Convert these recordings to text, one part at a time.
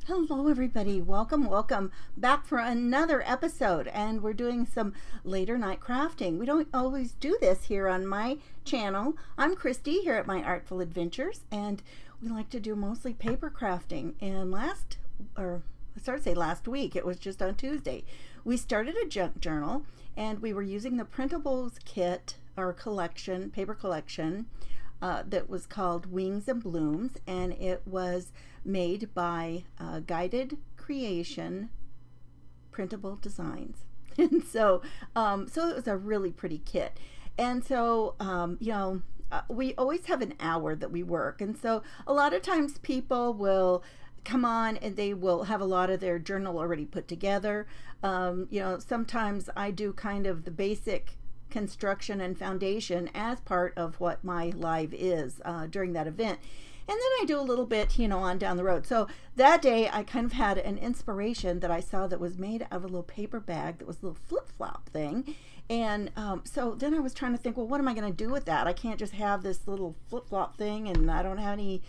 Hello everybody, welcome back for another episode, and we're doing some later night crafting. We don't always do this here on my channel. I'm Christy here at My Artful Adventures, and we like to do mostly paper crafting. And last week, it was just on Tuesday, we started a junk journal, and we were using the Printables kit or collection, paper collection, that was called Wings and Blooms, and it was made by Guided Creation Printable Designs. And so it was a really pretty kit. And so, we always have an hour that we work. And so a lot of times people will come on and they will have a lot of their journal already put together. Sometimes I do kind of the basic construction and foundation as part of what my live is during that event. And then I do a little bit, on down the road. So that day I kind of had an inspiration that I saw that was made of a little paper bag that was a little flip-flop thing. And so then I was trying to think, well, what am I going to do with that? I can't just have this little flip-flop thing and I don't have any,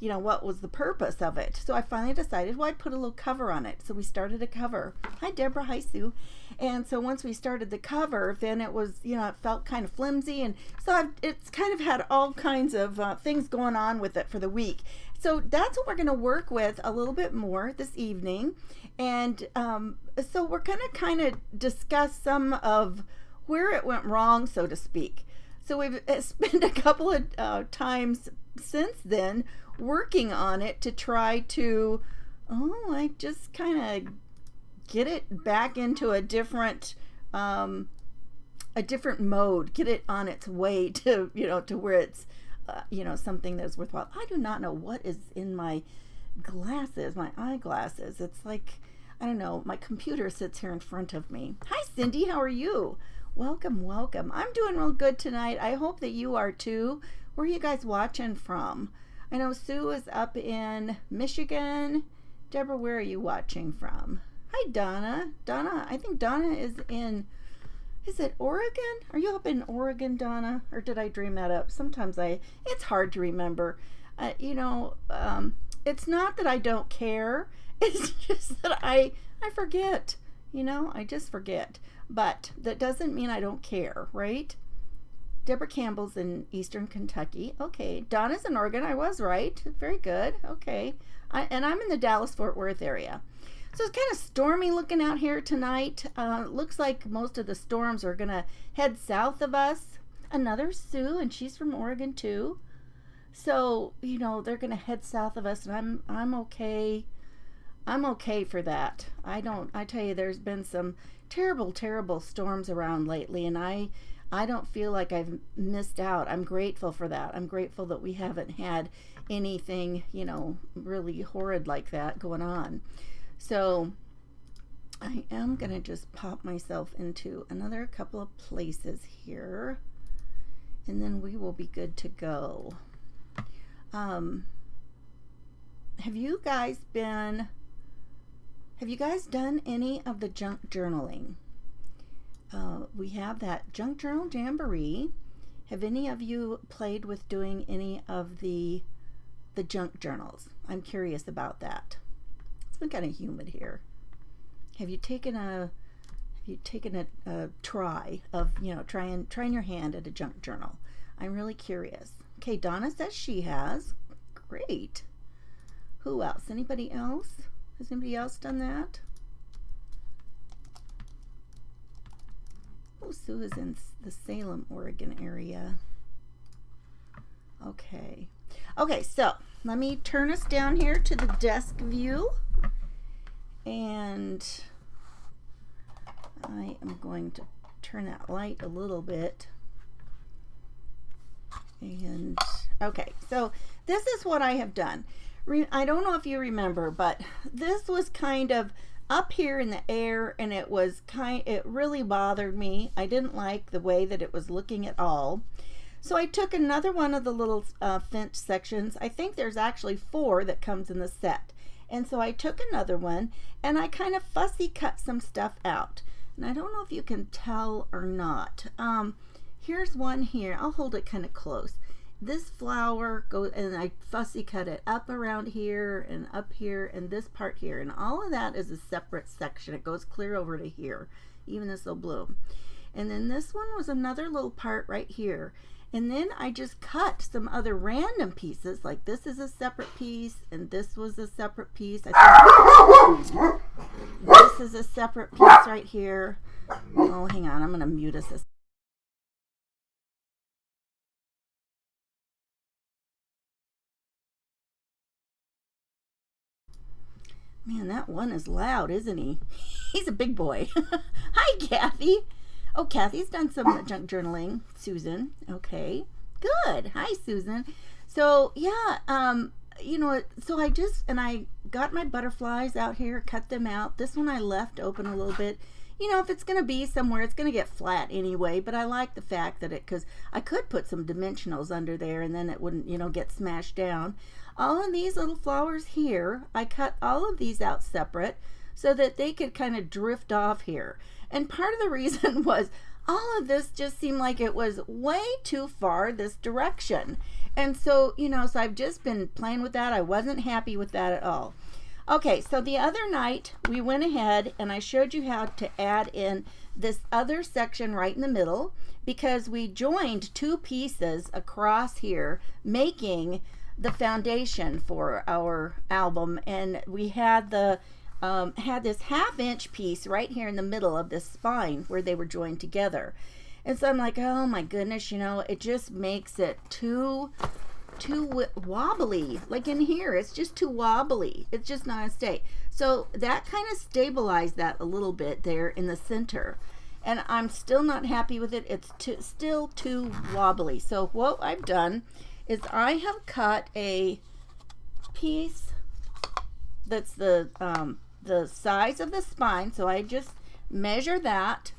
what was the purpose of it? So I finally decided, well, I'd put a little cover on it. So we started a cover. Hi, Deborah. Hi, Sue. And so once we started the cover, then it was, it felt kind of flimsy. And so it's kind of had all kinds of things going on with it for the week. So that's what we're going to work with a little bit more this evening. And so we're going to kind of discuss some of where it went wrong, so to speak. So we've spent a couple of times since then working on it to try to, just kind of get it back into a different mode, get it on its way to, to where it's, something that's worthwhile. I do not know what is in my glasses, my eyeglasses. It's like, I don't know, my computer sits here in front of me. Hi, Cindy, how are you? Welcome. I'm doing real good tonight. I hope that you are too. Where are you guys watching from? I know Sue is up in Michigan. Deborah, where are you watching from? Hi, Donna. I think Donna is it Oregon? Are you up in Oregon, Donna? Or did I dream that up? Sometimes it's hard to remember. It's not that I don't care. It's just that I forget. I just forget. But that doesn't mean I don't care, right? Deborah Campbell's in Eastern Kentucky. Okay. Donna's in Oregon. I was right. Very good. Okay. And I'm in the Dallas-Fort Worth area. So it's kind of stormy looking out here tonight. Looks like most of the storms are going to head south of us. Another Sue, and she's from Oregon too. So, they're going to head south of us, and I'm okay. I'm okay for that. I tell you, there's been some terrible storms around lately, and I don't feel like I've missed out. I'm grateful for that. I'm grateful that we haven't had anything, really horrid like that going on. So I am going to just pop myself into another couple of places here, and then we will be good to go. Have you guys done any of the junk journaling? We have that junk journal jamboree. Have any of you played with doing any of the junk journals? I'm curious about that. It's been kind of humid here. Have you taken a try of trying your hand at a junk journal? I'm really curious. Okay, Donna says she has. Great. Who else? Anybody else? Has anybody else done that? Oh, Sue is in the Salem, Oregon area. Okay, so let me turn us down here to the desk view. And I am going to turn that light a little bit. And okay, so this is what I have done. I don't know if you remember, but this was kind of up here in the air, and it really bothered me. I didn't like the way that it was looking at all. So I took another one of the little finch sections. I think there's actually 4 that comes in the set. And so I took another one and I kind of fussy cut some stuff out. And I don't know if you can tell or not. Here's one here. I'll hold it kind of close. this flower goes, and I fussy cut it up around here and up here and this part here, and all of that is a separate section. It goes clear over to here, even this will bloom. And then this one was another little part right here. And then I just cut some other random pieces, like this is a separate piece, and this was a separate piece. I think this is a separate piece right here. Oh, hang on, I'm going to mute us. Man, that one is loud, isn't he? He's a big boy. Hi, Kathy. Oh, Kathy's done some junk journaling. Susan. Okay. Good. Hi, Susan. So, yeah, you know, so I got my butterflies out here, cut them out. This one I left open a little bit. You know, if it's going to be somewhere, it's going to get flat anyway, but I like the fact that because I could put some dimensionals under there and then it wouldn't, you know, get smashed down. All of these little flowers here, I cut all of these out separate so that they could kind of drift off here. And part of the reason was all of this just seemed like it was way too far this direction. And so, you know, so I've just been playing with that. I wasn't happy with that at all. Okay, so the other night we went ahead and I showed you how to add in this other section right in the middle, because we joined two pieces across here making the foundation for our album, and we had the had this 1/2 inch piece right here in the middle of this spine where they were joined together. And so I'm like, oh my goodness, you know, it just makes it too wobbly. Like in here, it's just too wobbly. It's just not gonna stay. So that kind of stabilized that a little bit there in the center. And I'm still not happy with it. It's still too wobbly. So what I've done is I have cut a piece that's the size of the spine. So I just measure that.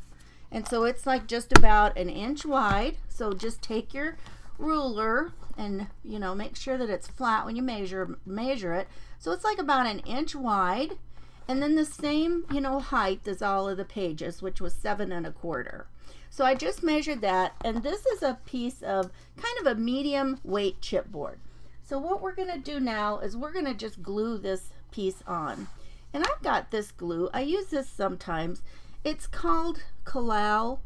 And so it's like just about 1 inch wide. So just take your ruler and, you know, make sure that it's flat when you measure it. So it's like about 1 inch wide, and then the same, you know, height as all of the pages, which was 7 1/4. So I just measured that, and this is a piece of kind of a medium weight chipboard. So what we're going to do now is we're going to just glue this piece on. And I've got this glue. I use this sometimes. It's called Kalau.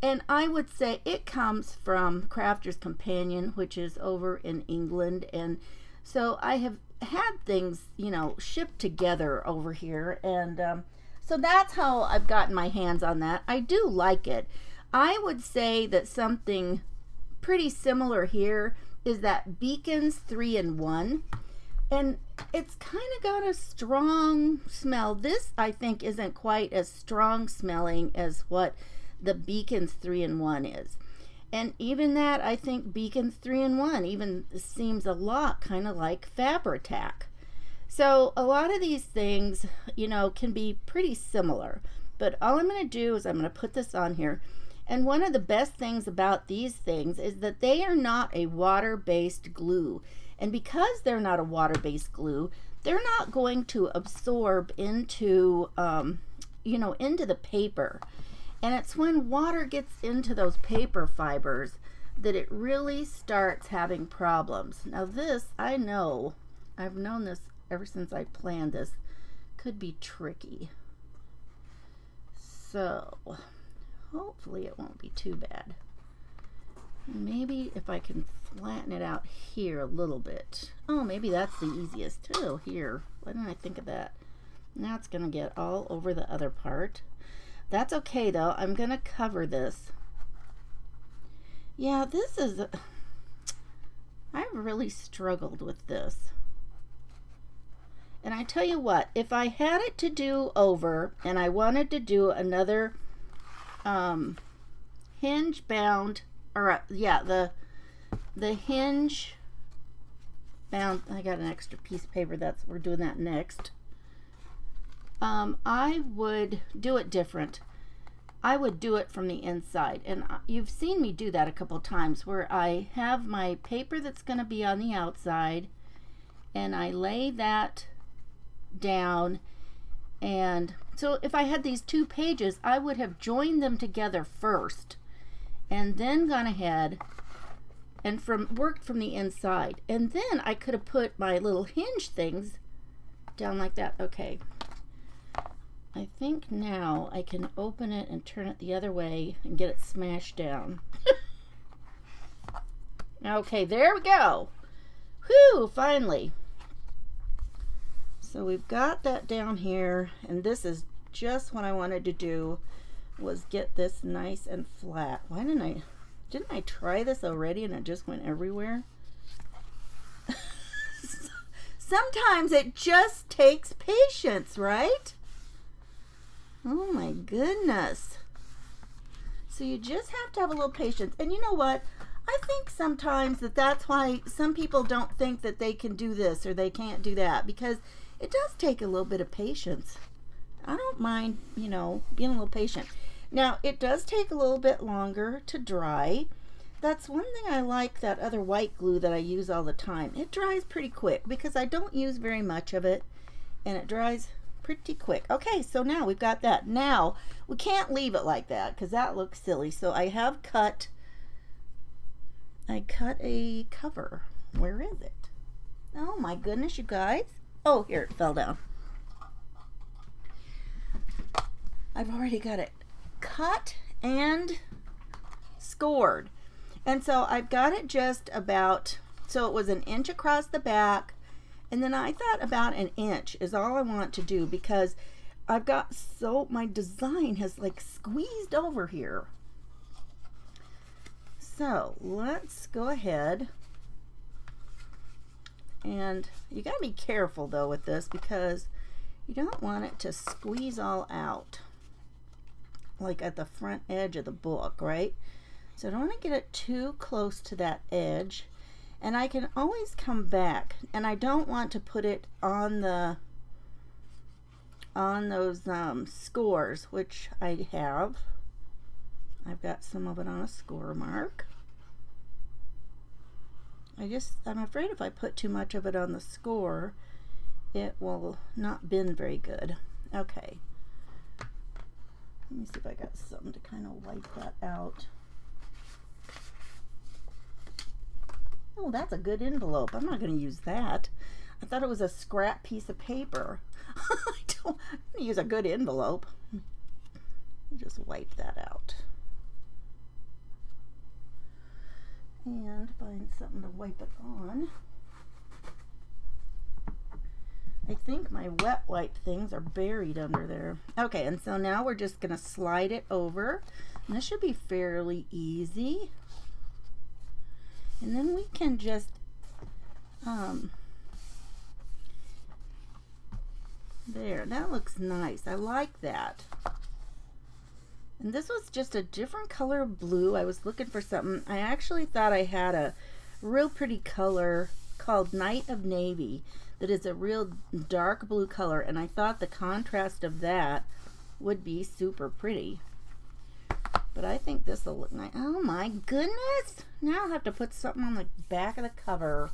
And I would say it comes from Crafter's Companion, which is over in England. And so I have had things, you know, shipped together over here. And so that's how I've gotten my hands on that. I do like it. I would say that something pretty similar here is that Beacon's 3-in-1. And it's kind of got a strong smell. This, I think, isn't quite as strong smelling as what the Beacon's 3-in-1 is. And even that, I think Beacon's 3-in-1 even seems a lot kind of like Fabri-Tac. So a lot of these things, you know, can be pretty similar. But all I'm going to do is I'm going to put this on here. And one of the best things about these things is that they are not a water-based glue. And because they're not a water-based glue, they're not going to absorb into, you know, into the paper. And it's when water gets into those paper fibers that it really starts having problems. Now this, I know, I've known this ever since I planned this, could be tricky. So hopefully it won't be too bad. Maybe if I can flatten it out here a little bit. Oh, maybe that's the easiest too. Here, why didn't I think of that? Now it's going to get all over the other part. That's okay though. I'm going to cover this. Yeah, this is, I've really struggled with this. And I tell you what, if I had it to do over and I wanted to do another hinge bound, or yeah, the hinge bound, I got an extra piece of paper, we're doing that next. I would do it different. I would do it from the inside, and you've seen me do that a couple times where I have my paper that's going to be on the outside and I lay that down. And so if I had these two pages, I would have joined them together first and then gone ahead and worked from the inside. And then I could have put my little hinge things down like that. Okay. I think now I can open it and turn it the other way and get it smashed down. Okay, there we go. Whew, finally. So we've got that down here, and this is just what I wanted to do, was get this nice and flat. Why didn't I try this already and it just went everywhere? Sometimes it just takes patience, right? Oh my goodness. So you just have to have a little patience. And you know what? I think sometimes that's why some people don't think that they can do this or they can't do that, because it does take a little bit of patience. I don't mind, you know, being a little patient. Now, it does take a little bit longer to dry. That's one thing I like, that other white glue that I use all the time. It dries pretty quick because I don't use very much of it, and it dries pretty quick. Okay, so now we've got that. Now, we can't leave it like that because that looks silly. So I cut a cover. Where is it? Oh my goodness, you guys. Oh, here, it fell down. I've already got it cut and scored. And so I've got it just about, so it was 1 inch across the back, and then I thought about 1 inch is all I want to do, because I've got, so my design has like squeezed over here. So let's go ahead, and you got to be careful though with this, because you don't want it to squeeze all out like at the front edge of the book, right? So I don't want to get it too close to that edge, and I can always come back, and I don't want to put it on those scores, which I have. I've got some of it on a score mark. I'm afraid if I put too much of it on the score, it will not bend very good. Okay. Let me see if I got something to kind of wipe that out. Oh, that's a good envelope. I'm not going to use that. I thought it was a scrap piece of paper. I'm going to use a good envelope. Just wipe that out. And find something to wipe it on. I think my wet wipe things are buried under there. Okay, and so now we're just going to slide it over. And this should be fairly easy. And then we can just there, that looks nice. I like that. And this was just a different color of blue. I was looking for something. I actually thought I had a real pretty color called Night of Navy that is a real dark blue color, and I thought the contrast of that would be super pretty. But I think this will look nice. Oh my goodness! Now I'll have to put something on the back of the cover.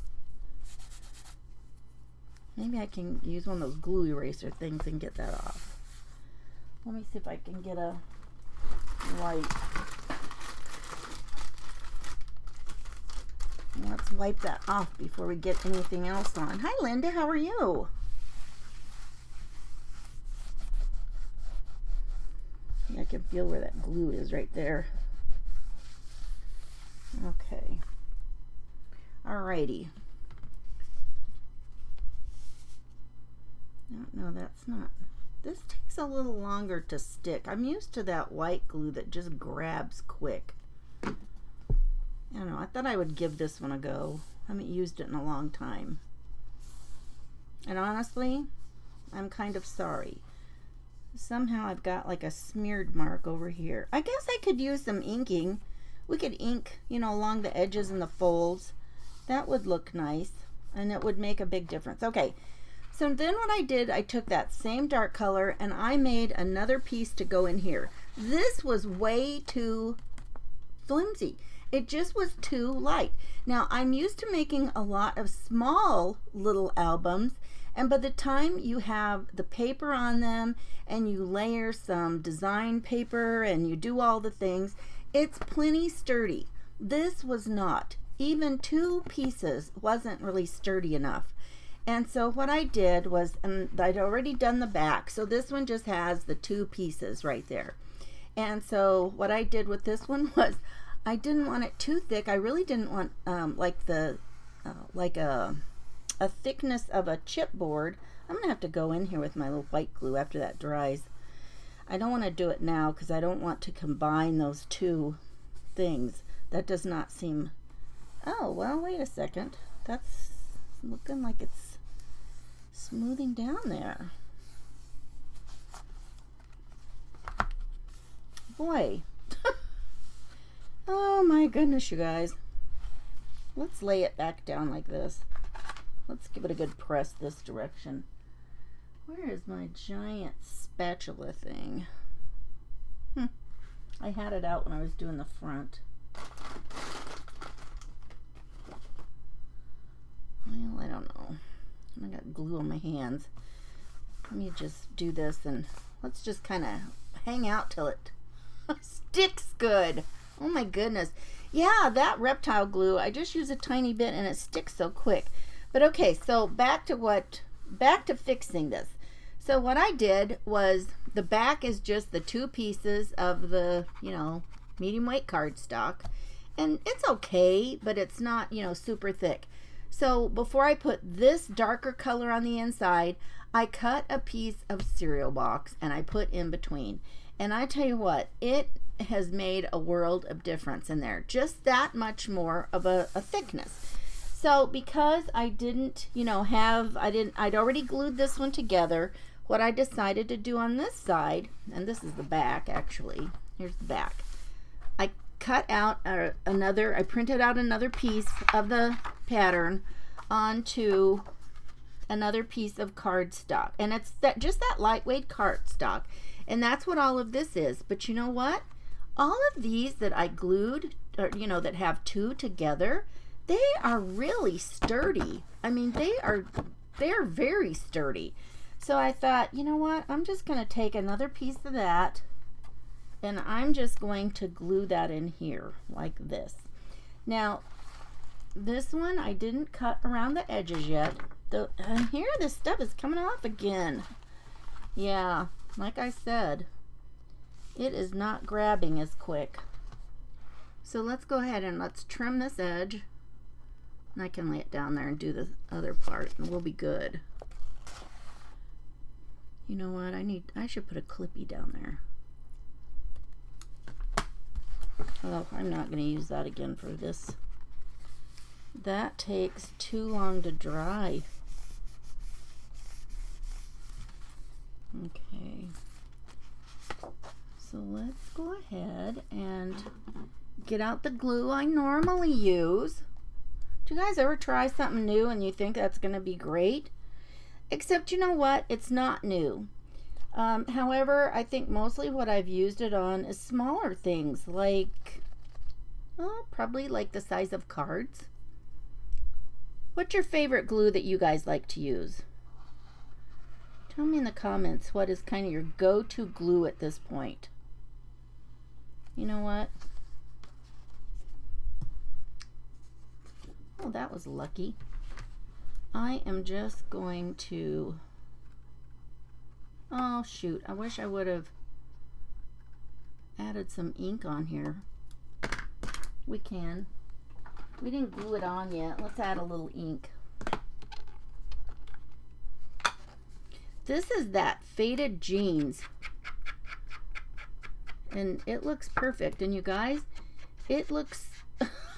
Maybe I can use one of those glue eraser things and get that off. Let me see if I can get a wipe. Let's wipe that off before we get anything else on. Hi Linda, how are you? I can feel where that glue is right there. Okay. Alrighty. No, that's not. This takes a little longer to stick. I'm used to that white glue that just grabs quick. I don't know. I thought I would give this one a go. I haven't used it in a long time. And honestly, I'm kind of sorry. Somehow I've got like a smeared mark over here. I guess I could use some inking. We could ink, you know, along the edges and the folds. That would look nice, and it would make a big difference. Okay, so then what I did, I took that same dark color and I made another piece to go in here. This was way too flimsy. It just was too light. Now, I'm used to making a lot of small little albums, and by the time you have the paper on them and you layer some design paper and you do all the things, it's plenty sturdy. This was not. even 2 pieces wasn't really sturdy enough. And so what I did was, and I'd already done the back, so this one just has the 2 pieces right there. And so what I did with this one was, I didn't want it too thick. I really didn't want like a thickness of a chipboard. I'm gonna have to go in here with my little white glue after that dries. I don't want to do it now because I don't want to combine those 2 things. That does not seem... Oh, well, wait a second. That's looking like it's smoothing down there. Boy. Oh my goodness, you guys. Let's lay it back down like this. Let's give it a good press this direction. Where is my giant spatula thing? I had it out when I was doing the front. Well, I don't know. I got glue on my hands. Let me just do this and let's just kind of hang out till it sticks good. Oh my goodness. Yeah, that reptile glue, I just use a tiny bit and it sticks so quick. But okay, so back to fixing this. So what I did was, the back is just the 2 pieces of the, medium weight cardstock. And it's okay, but it's not, super thick. So before I put this darker color on the inside, I cut a piece of cereal box and I put in between. And I tell you what, it has made a world of difference in there. Just that much more of a thickness. So because I didn't, I'd already glued this one together. What I decided to do on this side, and this is the back actually, here's the back. I cut out I printed out another piece of the pattern onto another piece of cardstock. And it's just that lightweight cardstock. And that's what all of this is. But you know what? All of these that I glued, or that have 2 together, they are really sturdy. I mean, they're very sturdy. So I thought, you know what? I'm just going to take another piece of that and I'm just going to glue that in here like this. Now, this one I didn't cut around the edges yet. And here this stuff is coming off again. Yeah, like I said, it is not grabbing as quick. So let's go ahead and let's trim this edge. And I can lay it down there and do the other part and we'll be good. You know what? I should put a clippy down there. Oh, I'm not going to use that again for this. That takes too long to dry. Okay. So let's go ahead and get out the glue I normally use. Do you guys ever try something new and you think that's going to be great? Except, you know what? It's not new. However, I think mostly what I've used it on is smaller things, like, probably like the size of cards. What's your favorite glue that you guys like to use? Tell me in the comments what is kind of your go-to glue at this point. You know what? Oh, that was lucky. I am just going to... Oh, shoot. I wish I would have added some ink on here. We can. We didn't glue it on yet. Let's add a little ink. This is that Faded Jeans. And it looks perfect. And you guys, it looks...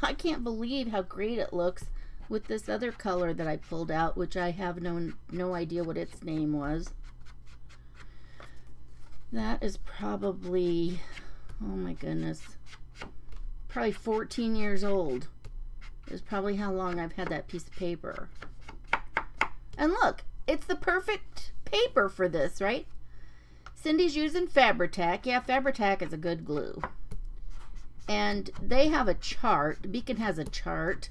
I can't believe how great it looks with this other color that I pulled out, which I have no idea what its name was. That is probably, oh my goodness, probably 14 years old. Is probably how long I've had that piece of paper. And look, it's the perfect paper for this, right? Cindy's using Fabri-Tac. Yeah, Fabri-Tac is a good glue. And they have a chart. Beacon has a chart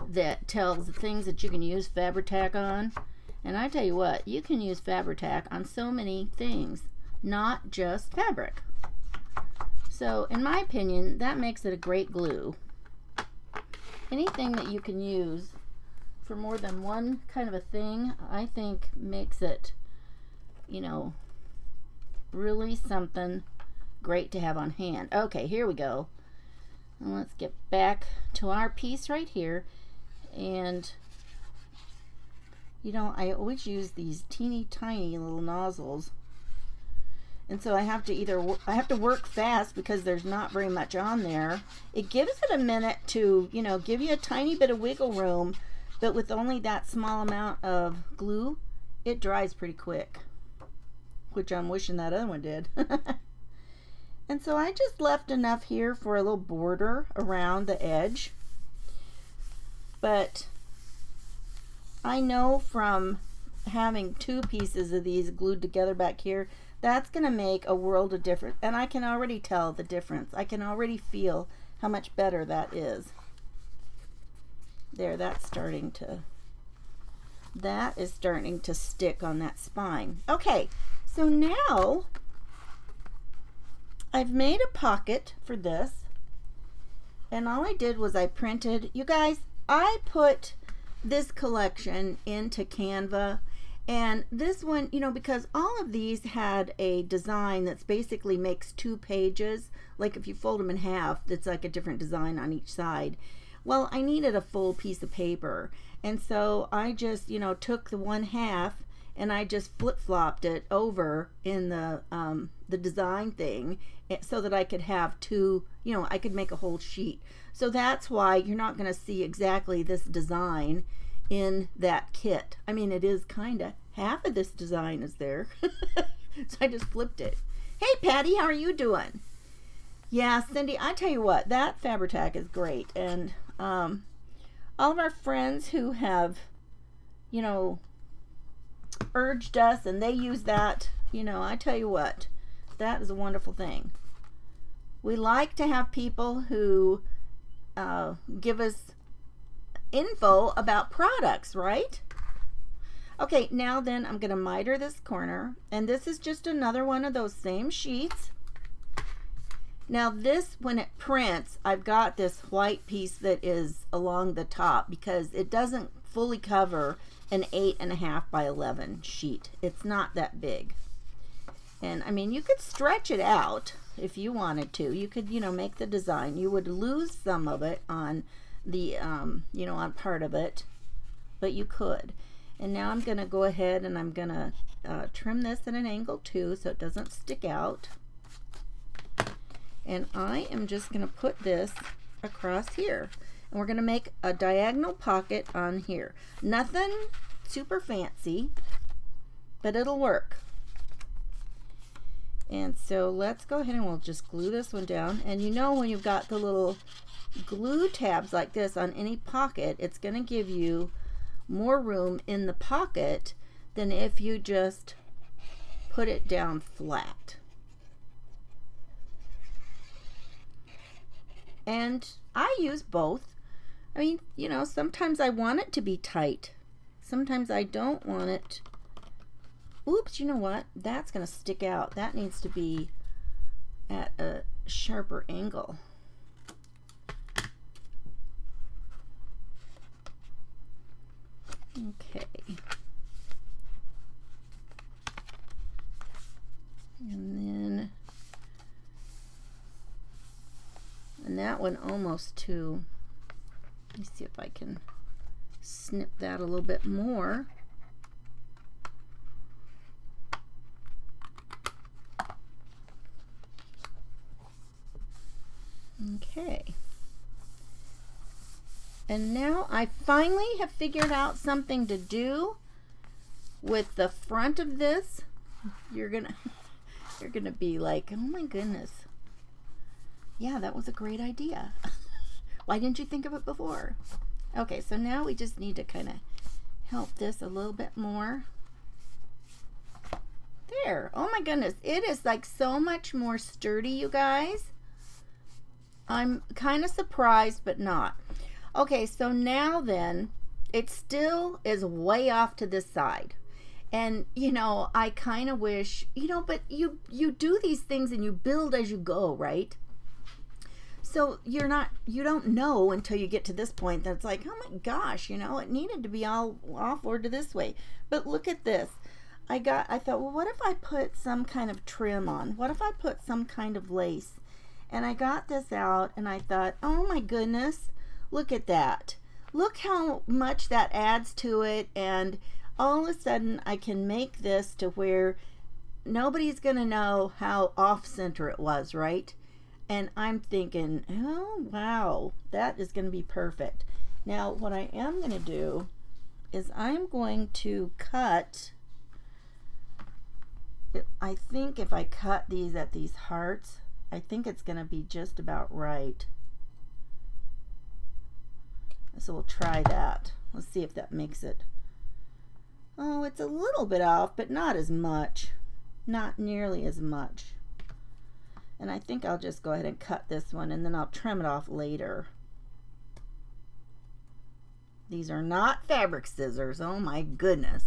that tells the things that you can use Fabri-Tac on. And I tell you what, you can use Fabri-Tac on so many things, not just fabric. So in my opinion, that makes it a great glue. anything that you can use for more than one kind of a thing, I think makes it, you know, really something great to have on hand. Okay, here we go. Let's get back to our piece right here. And you know, I always use these teeny tiny little nozzles, and so I have to work fast because there's not very much on there. It gives it a minute to, you know, give you a tiny bit of wiggle room, but with only that small amount of glue, it dries pretty quick, which I'm wishing that other one did. And so I just left enough here for a little border around the edge. But I know from having two pieces of these glued together back here, that's going to make a world of difference. And I can already tell the difference. I can already feel how much better that is. There, that is starting to stick on that spine. Okay, so now I've made a pocket for this, and all I did was I printed, you guys, I put this collection into Canva, and this one, you know, because all of these had a design that's basically makes 2 pages, like if you fold them in half, it's like a different design on each side. Well, I needed a full piece of paper, and so I just, you know, took the 1/2 and I just flip-flopped it over in the design thing so that I could have 2, you know, I could make a whole sheet. So that's why you're not going to see exactly this design in that kit. I mean, it is kind of, half of this design is there. So I just flipped it. Hey, Patty, how are you doing? Yeah, Cindy, I tell you what, that Fabri-Tac is great. And all of our friends who have, you know, urged us and they use that, you know, I tell you what, that is a wonderful thing. We like to have people who give us info about products, right? Okay, now then I'm going to miter this corner, and this is just another one of those same sheets. Now this, when it prints, I've got this white piece that is along the top because it doesn't fully cover an 8.5 by 11 sheet. It's not that big. And I mean, you could stretch it out if you wanted to. You could, you know, make the design. You would lose some of it on the, you know, on part of it, but you could. And now I'm going to go ahead and I'm going to trim this at an angle too so it doesn't stick out. And I am just going to put this across here. And we're going to make a diagonal pocket on here. Nothing super fancy, but it'll work. And so let's go ahead and we'll just glue this one down. And you know, when you've got the little glue tabs like this on any pocket, it's going to give you more room in the pocket than if you just put it down flat. And I use both. I mean, you know, sometimes I want it to be tight. Sometimes I don't want it. Oops, you know what? That's going to stick out. That needs to be at a sharper angle. Okay. And that one almost too. Let me see if I can snip that a little bit more. Okay. And now I finally have figured out something to do with the front of this. You're gonna be like, oh my goodness. Yeah, that was a great idea. Why didn't you think of it before? Okay, so now we just need to kind of help this a little bit more. There. Oh my goodness. It is like so much more sturdy, you guys. I'm kind of surprised, but not. Okay, so now then, it still is way off to this side. And, you know, I kind of wish, you know, but you do these things and you build as you go, right? So you don't know until you get to this point that it's like, oh my gosh, it needed to be all off or to this way. But look at this. I thought, well, what if I put some kind of trim on? What if I put some kind of lace? And I got this out and I thought, oh my goodness, look at that. Look how much that adds to it. And all of a sudden I can make this to where nobody's going to know how off center it was, right? And I'm thinking, oh, wow, that is going to be perfect. Now, what I am going to do is I'm going to cut, I think if I cut these at these hearts, I think it's going to be just about right. So we'll try that. Let's see if that makes it. Oh, it's a little bit off, but not as much. Not nearly as much. And I think I'll just go ahead and cut this one and then I'll trim it off later. These are not fabric scissors. Oh my goodness.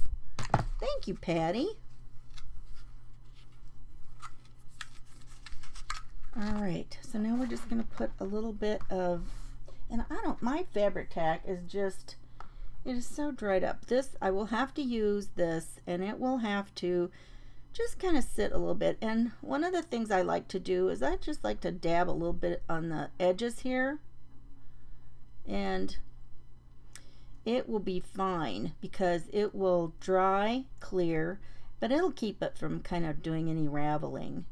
Thank you, Patty. All right, so now we're just going to put a little bit of, and my fabric tack is just, it is so dried up. This, I will have to use this and it will have to just kind of sit a little bit. And one of the things I like to do is I just like to dab a little bit on the edges here, and it will be fine because it will dry clear, but it'll keep it from kind of doing any raveling.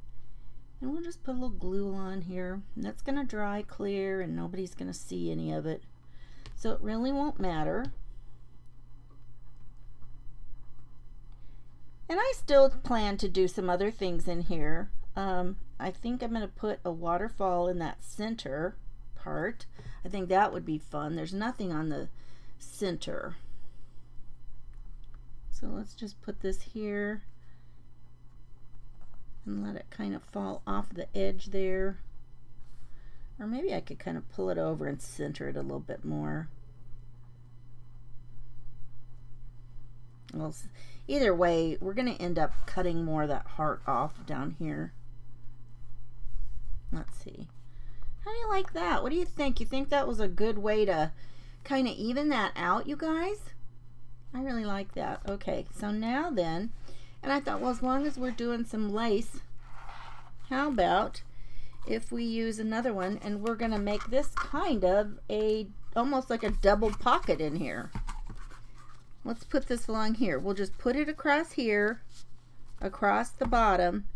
And we'll just put a little glue on here, and that's going to dry clear and nobody's going to see any of it, so it really won't matter. And I still plan to do some other things in here. I think I'm going to put a waterfall in that center part. I think that would be fun. There's nothing on the center. So let's just put this here and let it kind of fall off the edge there. Or maybe I could kind of pull it over and center it a little bit more. Well, either way, we're going to end up cutting more of that heart off down here. Let's see. How do you like that? What do you think? You think that was a good way to kind of even that out, you guys? I really like that. Okay, so now then, and I thought, well, as long as we're doing some lace, how about if we use another one, and we're going to make this kind of almost like a double pocket in here. Let's put this along here. We'll just put it across here, across the bottom,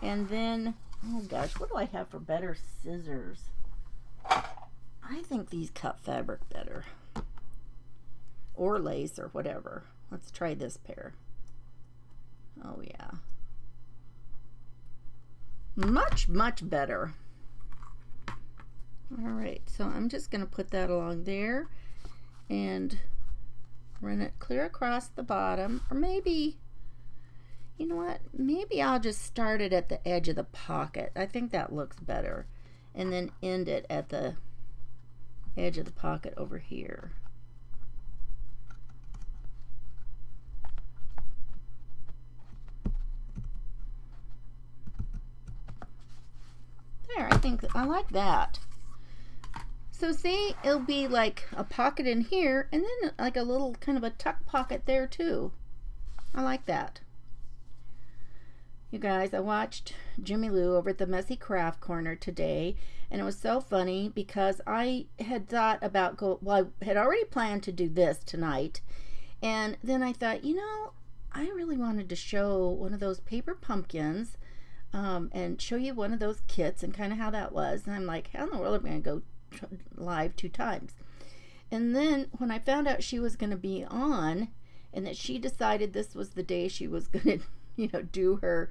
and then, oh gosh, what do I have for better scissors? I think these cut fabric better, or lace or whatever. Let's try this pair. Oh yeah, much better. All right, so I'm just going to put that along there and run it clear across the bottom. Or maybe, you know what, maybe I'll just start it at the edge of the pocket. I think that looks better, and then end it at the edge of the pocket over here. There, I think I like that. So see, it'll be like a pocket in here, and then like a little kind of a tuck pocket there too. I like that. You guys, I watched Jimmy Lou over at the Messy Craft Corner today, and it was so funny because I had thought about I had already planned to do this tonight, and then I thought, you know, I really wanted to show one of those paper pumpkins and show you one of those kits and kind of how that was. And I'm like, how in the world am I going to go live 2 times? And then when I found out she was going to be on, and that she decided this was the day she was going to, you know, do her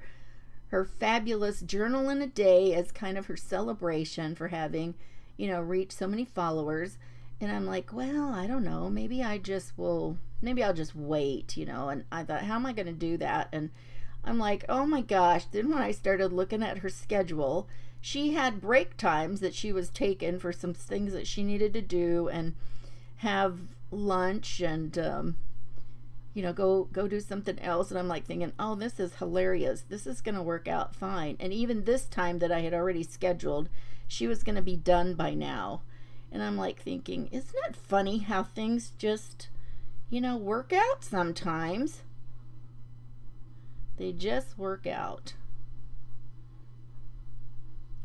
fabulous journal in a day as kind of her celebration for having, you know, reached so many followers. And I'm like, well, I don't know, maybe I'll just wait, you know. And I thought, how am I going to do that? And I'm like, oh my gosh. Then when I started looking at her schedule, she had break times that she was taking for some things that she needed to do and have lunch and go do something else. And I'm like thinking, oh, this is hilarious. This is going to work out fine. And even this time that I had already scheduled, she was going to be done by now. And I'm like thinking, isn't it funny how things just, work out sometimes? They just work out.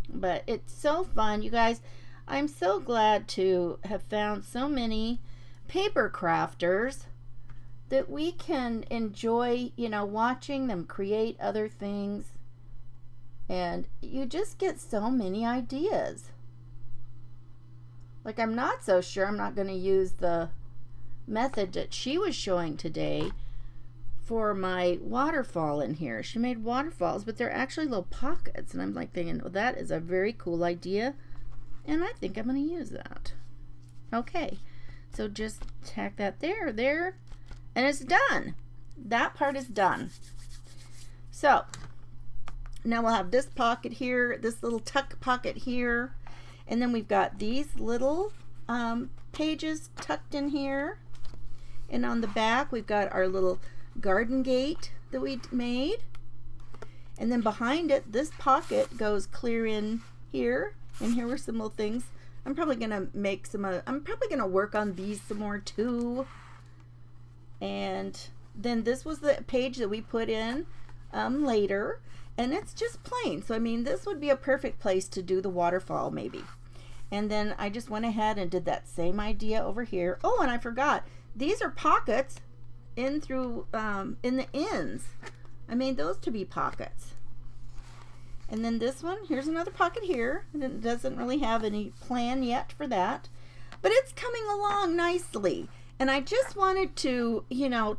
But it's so fun, you guys. I'm so glad to have found so many paper crafters that we can enjoy, watching them create other things. And you just get so many ideas. Like, I'm not so sure I'm not going to use the method that she was showing today for my waterfall in here. She made waterfalls, but they're actually little pockets. And I'm like thinking, well, that is a very cool idea. And I think I'm going to use that. Okay. So just tack that there, and it's done. That part is done. So now we'll have this pocket here, this little tuck pocket here, and then we've got these little pages tucked in here. And on the back, we've got our little garden gate that we made. And then behind it, this pocket goes clear in here. And here were some little things. I'm probably going to make some, I'm probably going to work on these some more too. And then this was the page that we put in later. And it's just plain. So, I mean, this would be a perfect place to do the waterfall maybe. And then I just went ahead and did that same idea over here. Oh, and I forgot. These are pockets in through, in the ends. I made those to be pockets. And then this one, here's another pocket here. And it doesn't really have any plan yet for that. But it's coming along nicely. And I just wanted to,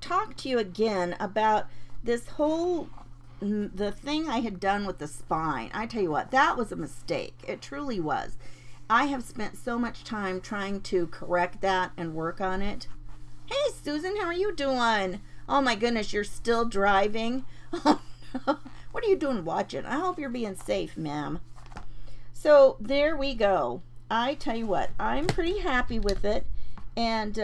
talk to you again about this whole, the thing I had done with the spine. I tell you what, that was a mistake. It truly was. I have spent so much time trying to correct that and work on it. Hey, Susan, how are you doing? Oh my goodness, you're still driving? Oh no. What are you doing watching? I hope you're being safe, ma'am. So there we go. I tell you what, I'm pretty happy with it. And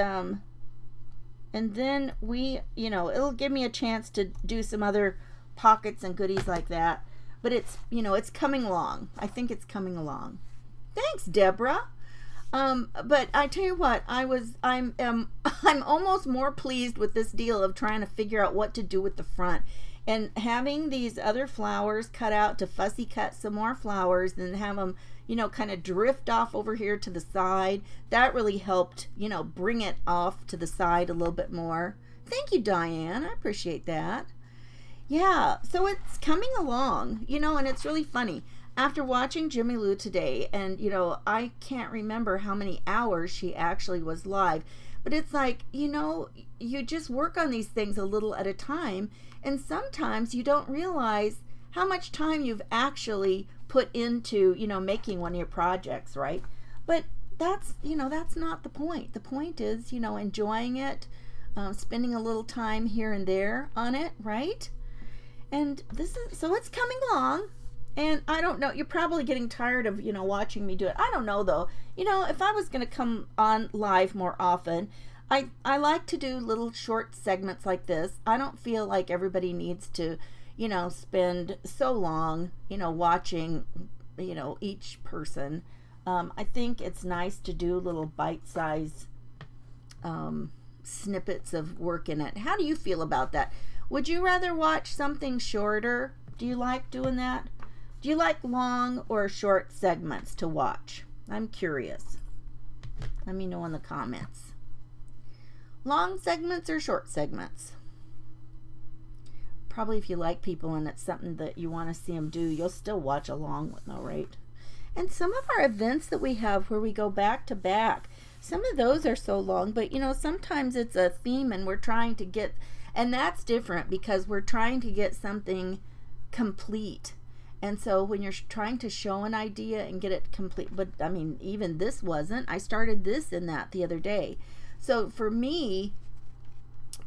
then we, it'll give me a chance to do some other pockets and goodies like that. But it's, it's coming along. I think it's coming along. Thanks, Deborah. But I tell you what, I'm almost more pleased with this deal of trying to figure out what to do with the front. And having these other flowers cut out to fussy cut some more flowers and have them, kind of drift off over here to the side. That really helped, bring it off to the side a little bit more. Thank you, Diane. I appreciate that. Yeah, so it's coming along, and it's really funny. After watching Jimmy Lou today, and, I can't remember how many hours she actually was live, but it's like, you just work on these things a little at a time, and sometimes you don't realize how much time you've actually put into, making one of your projects, right? But that's not the point. The point is, enjoying it, spending a little time here and there on it, right? And so it's coming along. And I don't know, you're probably getting tired of, watching me do it. I don't know, though. If I was going to come on live more often, I like to do little short segments like this. I don't feel like everybody needs to, spend so long, watching, each person. I think it's nice to do little bite-sized snippets of work in it. How do you feel about that? Would you rather watch something shorter? Do you like doing that? Do you like long or short segments to watch? I'm curious. Let me know in the comments. Long segments or short segments? Probably if you like people and it's something that you want to see them do, you'll still watch along with them, right? And some of our events that we have where we go back to back, some of those are so long, but sometimes it's a theme and we're trying to get, and that's different because we're trying to get something complete. And so when you're trying to show an idea and get it complete, but I mean, even this wasn't. I started this and that the other day. So for me,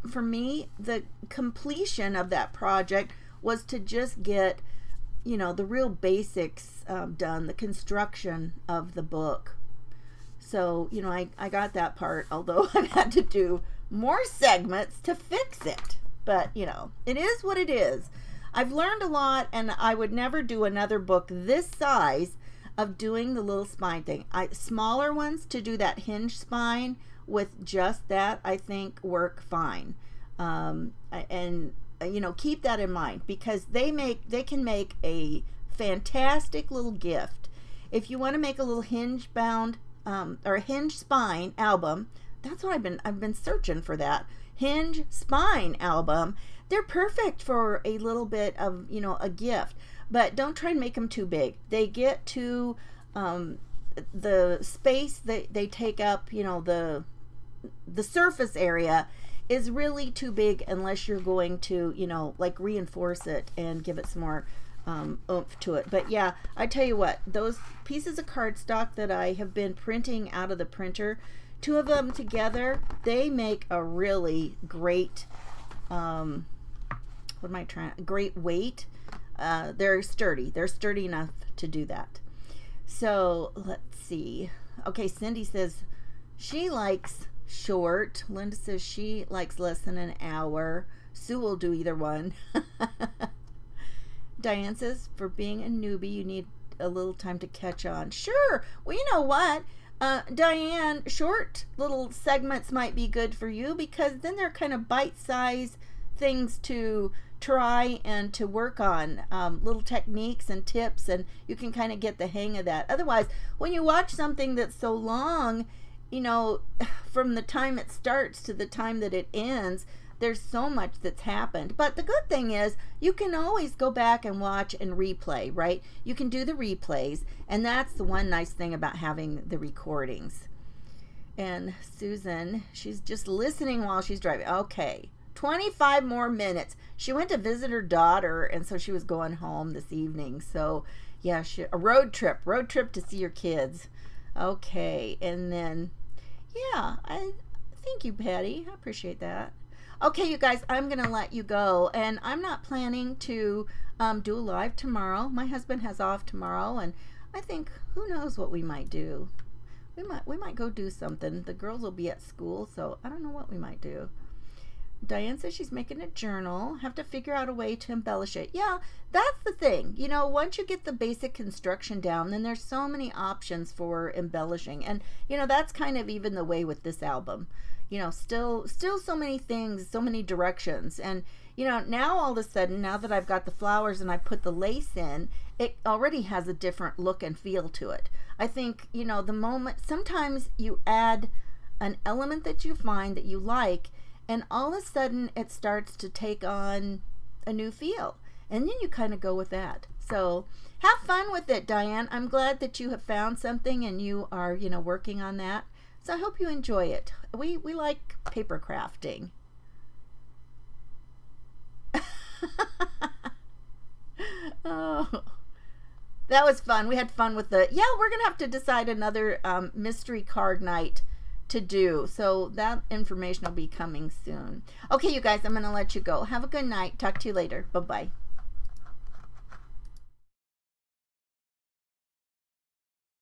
the completion of that project was to just get, the real basics done, the construction of the book. So, I got that part, although I've had to do more segments to fix it. But, you know, it is what it is. I've learned a lot, and I would never do another book this size of doing the little spine thing. Smaller ones to do that hinge spine with just that, I think, work fine. And you know, keep that in mind, because they can make a fantastic little gift. If you want to make a little hinge bound or a hinge spine album, that's what I've been searching for, that hinge spine album. They're perfect for a little bit of, you know, a gift, but don't try and make them too big. They get to the space they take up, you know, the surface area is really too big unless you're going to, you know, like reinforce it and give it some more oomph to it. But yeah, I tell you what, those pieces of cardstock that I have been printing out of the printer, 2 of them together, they make a really great great weight. They're sturdy enough to do that. So let's see. Okay, Cindy says she likes short. Linda says she likes less than an hour. Sue will do either one. Diane says, for being a newbie, you need a little time to catch on. Sure. Well, you know what, Diane, short little segments might be good for you, because then they're kind of bite-sized things to try and to work on, little techniques and tips, and you can kind of get the hang of that. Otherwise, when you watch something that's so long, you know, from the time it starts to the time that it ends, there's so much that's happened. But the good thing is you can always go back and watch and replay, right? You can do the replays, and that's the one nice thing about having the recordings. And Susan, she's just listening while she's driving. Okay, 25 more minutes. She went to visit her daughter, and so she was going home this evening. So yeah, a road trip to see your kids. Okay, and then yeah, thank you, Patty. I appreciate that. Okay, you guys, I'm going to let you go, and I'm not planning to do a live tomorrow. My husband has off tomorrow, and I think, who knows what we might do. We might go do something. The girls will be at school, so I don't know what we might do. Diane says she's making a journal. Have to figure out a way to embellish it. Yeah, that's the thing. You know, once you get the basic construction down, then there's so many options for embellishing. And, you know, that's kind of even the way with this album. You know, still so many things, so many directions. And, you know, now all of a sudden, now that I've got the flowers and I put the lace in, it already has a different look and feel to it. I think, you know, the moment, sometimes you add an element that you find that you like, and all of a sudden it starts to take on a new feel. And then you kind of go with that. So have fun with it, Diane. I'm glad that you have found something and you are, you know, working on that. So I hope you enjoy it. We like paper crafting. Oh, that was fun. We had fun with we're going to have to decide another mystery card night to do. So that information will be coming soon. Okay, you guys, I'm going to let you go. Have a good night. Talk to you later. Bye-bye.